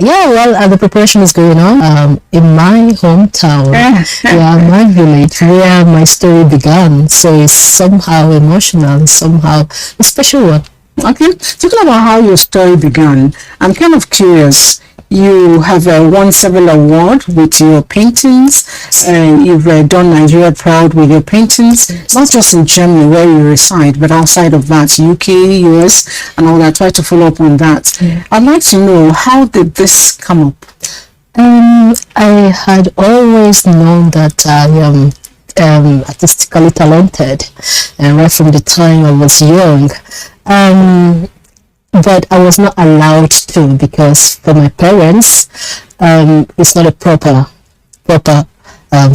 Yeah, well, the preparation is going on in my hometown, my village, where my story began. So it's somehow emotional, somehow a special one. Okay, talking about how your story began, I'm kind of curious. You have won several awards with your paintings, and you've done Nigeria proud with your paintings, not just in Germany where you reside, but outside of that, UK, US, and all that. Try to follow up on that. Yeah. I'd like to know, how did this come up? I had always known that I am artistically talented, and right from the time I was young. But I was not allowed to, because for my parents, it's not a proper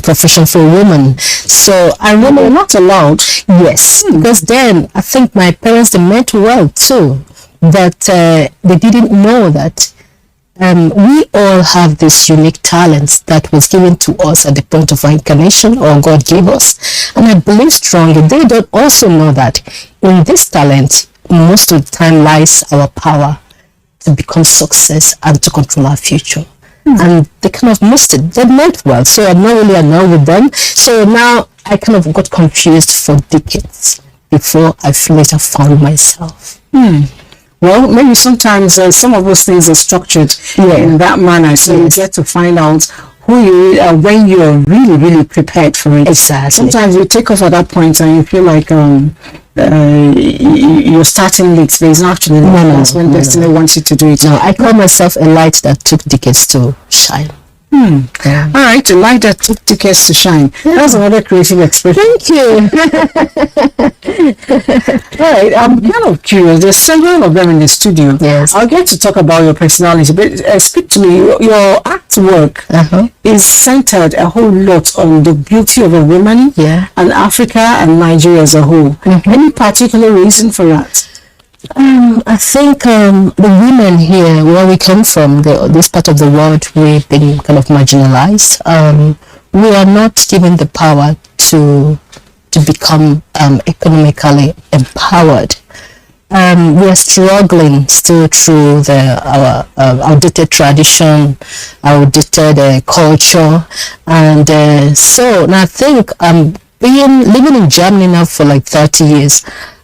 profession for a woman. So I really not allowed. Yes, because then I think my parents, they meant well too, but they didn't know that we all have this unique talent that was given to us at the point of our incarnation, or God gave us. And I believe strongly they don't also know that in this talent, most of the time lies our power to become success and to control our future. And they kind of missed it. They meant well, so I'm not really annoyed with them. So now I kind of got confused for decades before I later found myself. Well, maybe sometimes some of those things are structured in that manner, so you get to find out who you are when you're really, really prepared for it. Exactly. Sometimes you take off at that point and you feel like you're starting late. There's actually that's when destiny wants you to do it. No, I call myself a light that took decades to shine. Yeah. All right, a light that took decades to shine. That's another creative expression. Thank you. All right, I'm kind of curious. There's several of them in the studio. Yes. I'll get to talk about your personality, but speak to me. Your artwork is centered a whole lot on the beauty of a woman and Africa and Nigeria as a whole. Any particular reason for that? I think the women here, where we come from, this part of the world, we've been kind of marginalized. We are not given the power to become economically empowered. We are struggling still through our outdated tradition, outdated culture, and so now I think living in Germany now for like 30 years.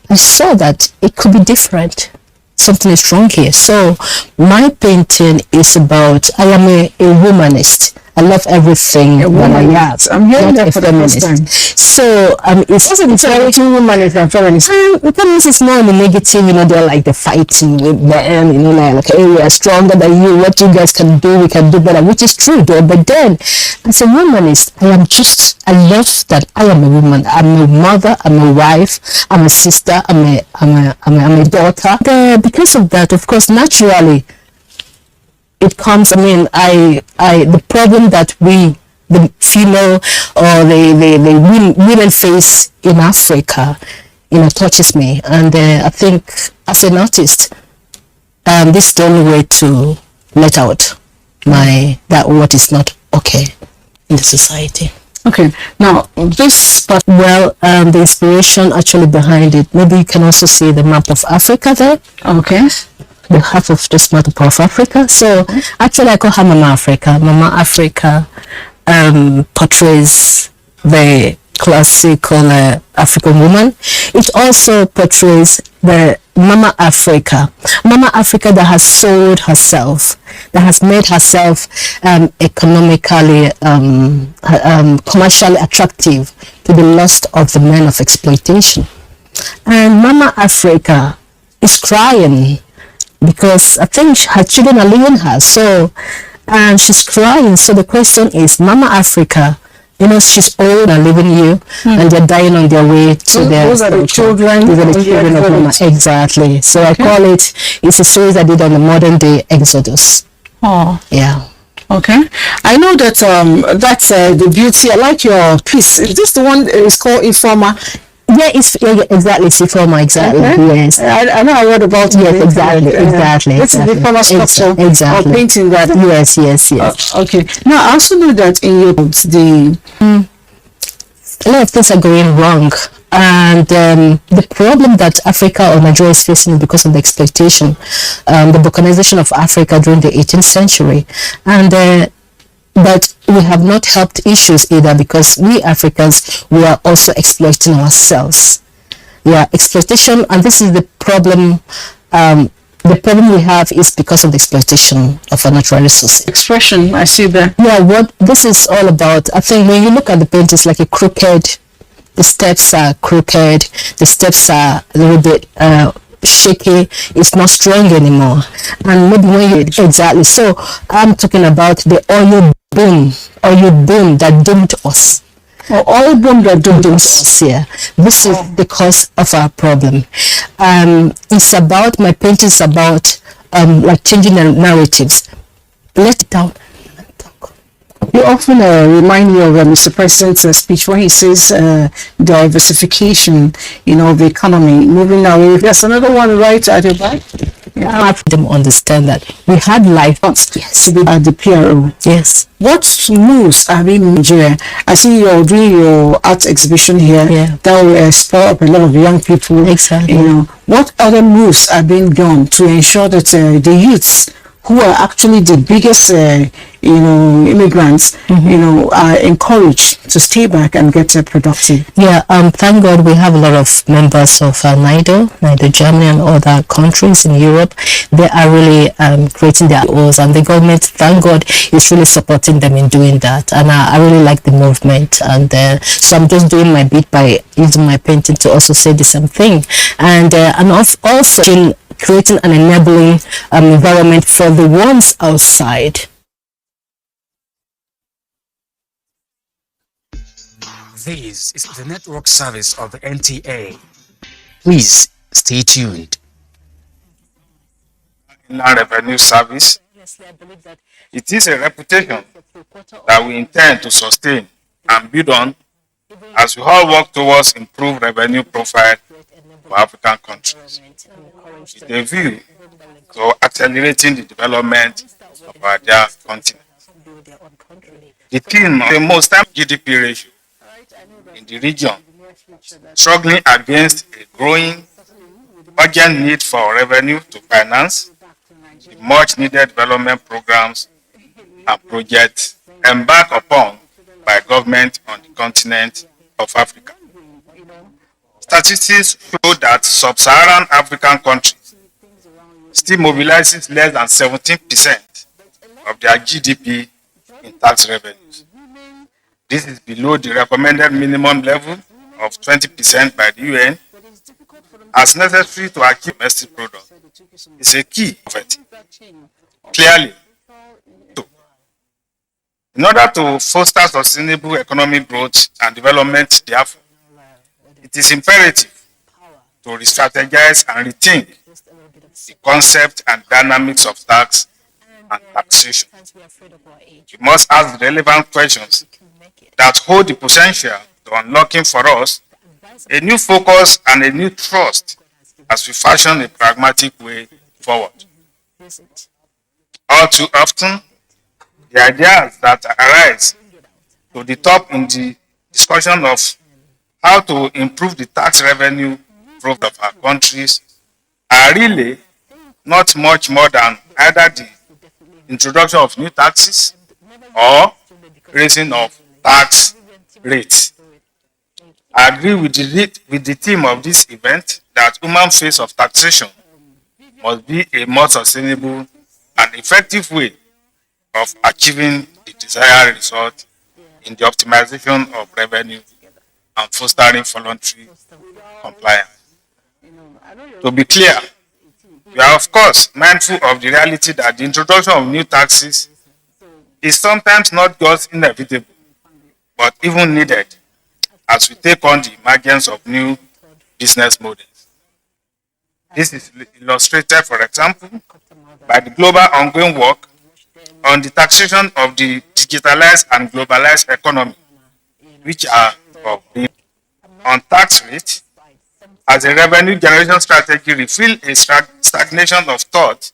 I saw that it could be different. Something is wrong here. So my painting is about, I am a womanist. I love everything that I am. I'm hearing that for the first time. So it's very humanist and feminist. The feminist is more in the negative, they're like the fighting with them, like hey, we are stronger than you, what you guys can do, we can do better, which is true though. But then as a womanist, I love that I am a woman. I'm a mother, I'm a wife, I'm a sister, I'm a daughter. Because of that, of course, naturally it comes, the problem that we, the female or the women face in Africa, touches me. And I think as an artist, this is the only way to let out what is not okay in the society. Okay, now this part, well, the inspiration actually behind it, maybe you can also see the map of Africa there. Okay. The half of this map of Africa. So actually I call her Mama Africa. Mama Africa portrays the classical African woman. It also portrays the Mama Africa that has sold herself, that has made herself economically, commercially attractive to the lust of the men of exploitation. And Mama Africa is crying because I think her children are leaving her, and she's crying. So the question is, Mama Africa, she's old and leaving you, and they're dying on their way to those are the children. Those are the children of Mama. Exactly. So I call it's a series I did on the modern day Exodus. Oh. Yeah. Okay. I know that that's the beauty. I like your piece. Is this the one is called Informa? Yeah, exactly. Sifoma, exactly. Okay. Yes. I know I read about it. Yes, exactly. This is the former sculpture or painting that. Yes. Okay. Now I also know that in your a lot of things are going wrong. And the problem that Africa or Nigeria is facing is because of the exploitation, the balkanization of Africa during the 18th century. And but we have not helped issues either, because we Africans, we are also exploiting ourselves. Yeah, exploitation, and this is the problem. The problem we have is because of the exploitation of our natural resources. Expression, I see that. Yeah, what this is all about, I think when you look at the paint, it's like a crooked, the steps are crooked, the steps are a little bit shaky, it's not strong anymore. And maybe when you, exactly, so I'm talking about the oil boom that doomed us. Or all boom that do this. Us here. This is the cause of our problem. It's about, my painting is about like changing the narratives. Let it down. You often remind me of Mr. President's speech when he says diversification, of the economy, moving away. There's another one right at the back. Yeah. I have them understand that we had life. Yes. To be at the PRO. Yes. What moves are being in Nigeria? I see you're doing your art exhibition here. Yeah. That will spur up a lot of young people. Exactly. What other moves are being done to ensure that the youths who are actually the biggest, immigrants, are encouraged to stay back and get productive? Yeah, thank God we have a lot of members of NIDO, Germany and other countries in Europe. They are really creating their own, and the government, thank God, is really supporting them in doing that. And I really like the movement. And so I'm just doing my bit by using my painting to also say the same thing. And also creating an enabling environment for the ones outside. This is the network service of the NTA. Please stay tuned. Inland Revenue Service. It is a reputation that we intend to sustain and build on as we all work towards improved revenue profile for African countries, with a view to accelerating the development of our dear continent. The theme of the most time GDP ratio in the region, struggling against a growing urgent need for revenue to finance the much needed development programs and projects embarked upon by government on the continent of Africa. Statistics show that sub-Saharan African countries still mobilizes less than 17% of their GDP in tax revenues. This is below the recommended minimum level of 20% by the UN, as necessary to achieve domestic product. Is a key of it. Clearly, in order to foster sustainable economic growth and development, therefore, it is imperative to re-strategize and rethink the concept and dynamics of tax and taxation. We must ask the relevant questions that hold the potential to unlocking for us a new focus and a new trust as we fashion a pragmatic way forward. All too often, the ideas that arise to the top in the discussion of how to improve the tax revenue growth of our countries are really not much more than either the introduction of new taxes or raising of tax rates. I agree with the theme of this event that human face of taxation must be a more sustainable and effective way of achieving the desired result in the optimization of revenue and fostering voluntary compliance. To be clear, we are of course mindful of the reality that the introduction of new taxes is sometimes not just inevitable, but even needed as we take on the emergence of new business models. This is illustrated, for example, by the global ongoing work on the taxation of the digitalized and globalized economy, which are on tax rate as a revenue generation strategy reveal a stagnation of thought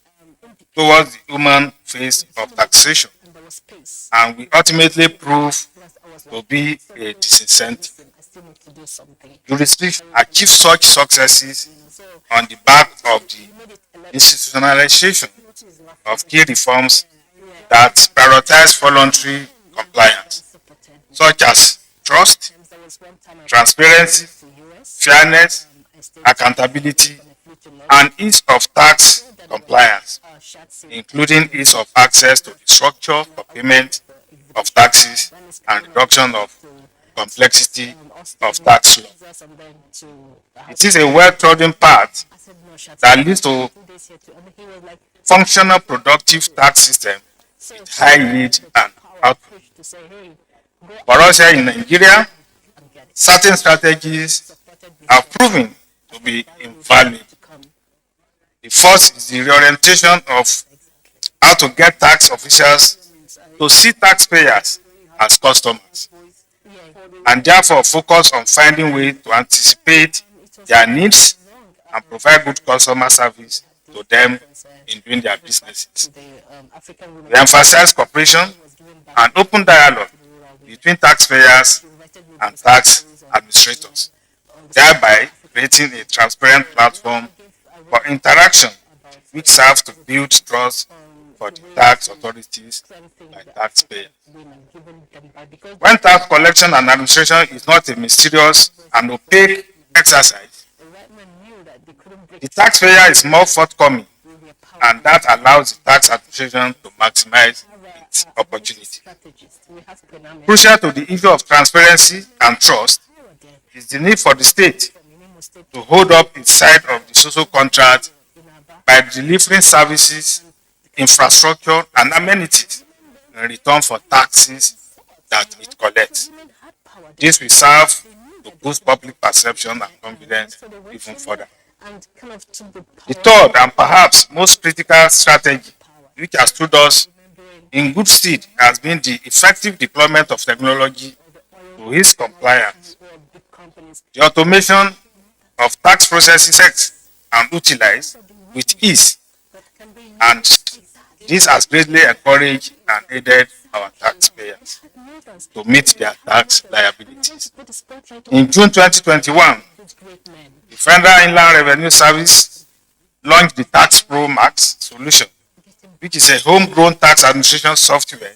towards the human face of taxation, and we ultimately prove to be a disincentive. jurisdiction achieve such successes on the back of the institutionalization of key reforms that prioritize voluntary compliance, such as trust, transparency, fairness, accountability, and ease of tax compliance, including ease of access to the structure for payment of taxes and reduction of complexity of tax law. It is a well-trodden path that leads to functional, productive tax system with high yield and output. For us here in Nigeria, certain strategies are proven to be invaluable. The first is the reorientation of how to get tax officials to see taxpayers as customers, and therefore focus on finding ways to anticipate their needs and provide good customer service to them in doing their businesses. We emphasize cooperation and open dialogue between taxpayers and tax administrators, thereby creating a transparent platform for interaction which serves to build trust for the tax authorities by taxpayers. When tax collection and administration is not a mysterious and opaque exercise, the taxpayer is more forthcoming, and that allows the tax administration to maximize its opportunity. Crucial to the issue of transparency and trust is the need for the state to hold up its side of the social contract by delivering services, infrastructure, and amenities in return for taxes that it collects. This will serve to boost public perception and confidence even further. The third and perhaps most critical strategy, which has stood us in good stead, has been the effective deployment of technology to its compliance. The automation of tax processes and utilized with ease, and this has greatly encouraged and aided our taxpayers to meet their tax liabilities. In June 2021, the Federal Inland Revenue Service launched the Tax Pro Max solution, which is a homegrown tax administration software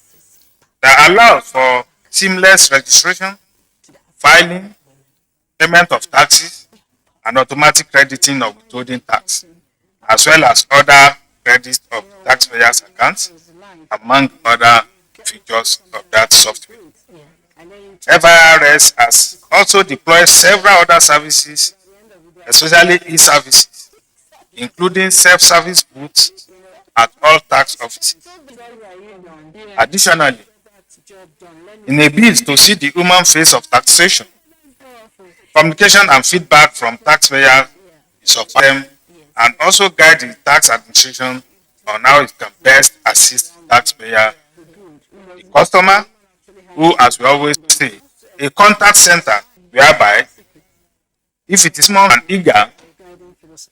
that allows for seamless registration, filing, payment of taxes, and automatic crediting of withholding tax, as well as other credits of taxpayers' accounts, among other features of that software. FIRS has also deployed several other services, especially e-services, including self-service booths at all tax offices. Additionally, in a bid to see the human face of taxation, communication and feedback from taxpayers is of them, and also guide the tax administration on how it can best assist the taxpayer, the customer, who, as we always say, a contact center whereby, if it is more and eager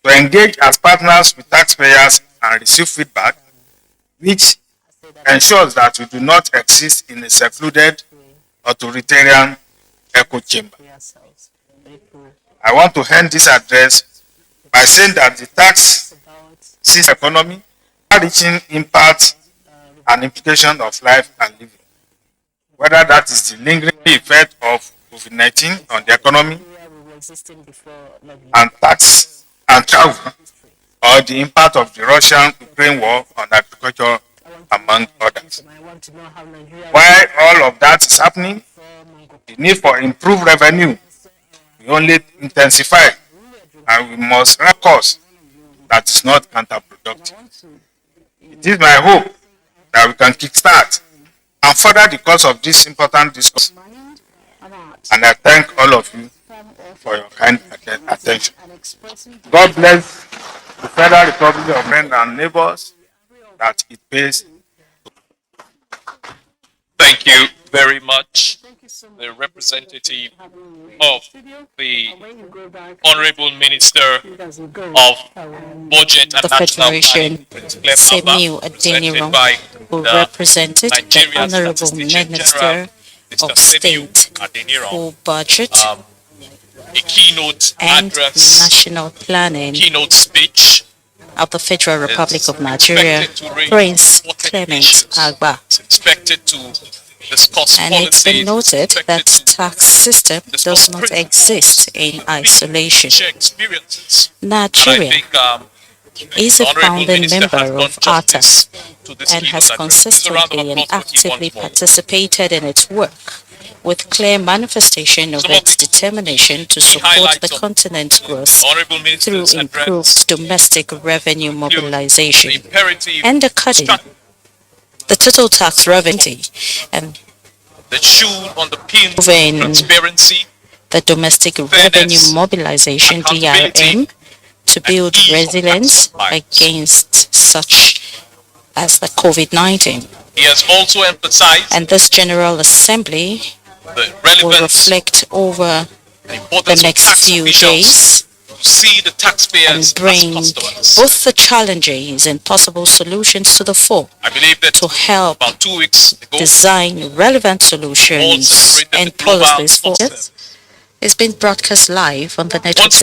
to engage as partners with taxpayers and receive feedback, which ensures that we do not exist in a secluded authoritarian echo chamber. I want to end this address by saying that the tax system economy are reaching impact and implication of life and living, whether that is the lingering effect of COVID-19 on the economy and tax and travel, or the impact of the Russian-Ukraine war on agriculture, among others. While all of that is happening, the need for improved revenue will only intensify, and we must recourse that is not counterproductive. It is my hope that we can kickstart and further the course of this important discourse. And I thank all of you for your kind attention. God bless the Federal Republic of friends and neighbors that it pays. Thank you very much, the representative of the Honorable Minister of Budget and the National Federation, Planning, Semiu Adeniran, who represented the Honorable Minister of State for Budget a keynote and address, national planning keynote speech of the Federal Republic is of Nigeria, expected to raise Prince important Clement issues. Agba. It's expected to discuss And it's been policies, noted that expected to tax system discuss does not principles, exist in isolation. share experiences. And Nigeria I think is a the Honorable founding Minister has member done of ATA justice to this and keynote has address. Please a round of consistently and applause for Ivan actively Moore. participated in its work with clear manifestation of Some of its the determination to key support highlights the of continent's growth Honorable through Minister's address improved domestic revenue include the mobilization imperative and the cutting the total tax revenue and the shoe on the pin, moving transparency, the domestic revenue mobilization accountability, DRM to build ease of resilience tax compliance. against such as the COVID-19. He has also emphasized And this General Assembly the will relevance reflect over and the importance of next tax few officials days to see the taxpayers and as bring customers. both the challenges and possible solutions to the fore I believe that to help about 2 weeks ago, design relevant all solutions celebrated and the global policies for success. it. It's been broadcast live on the networks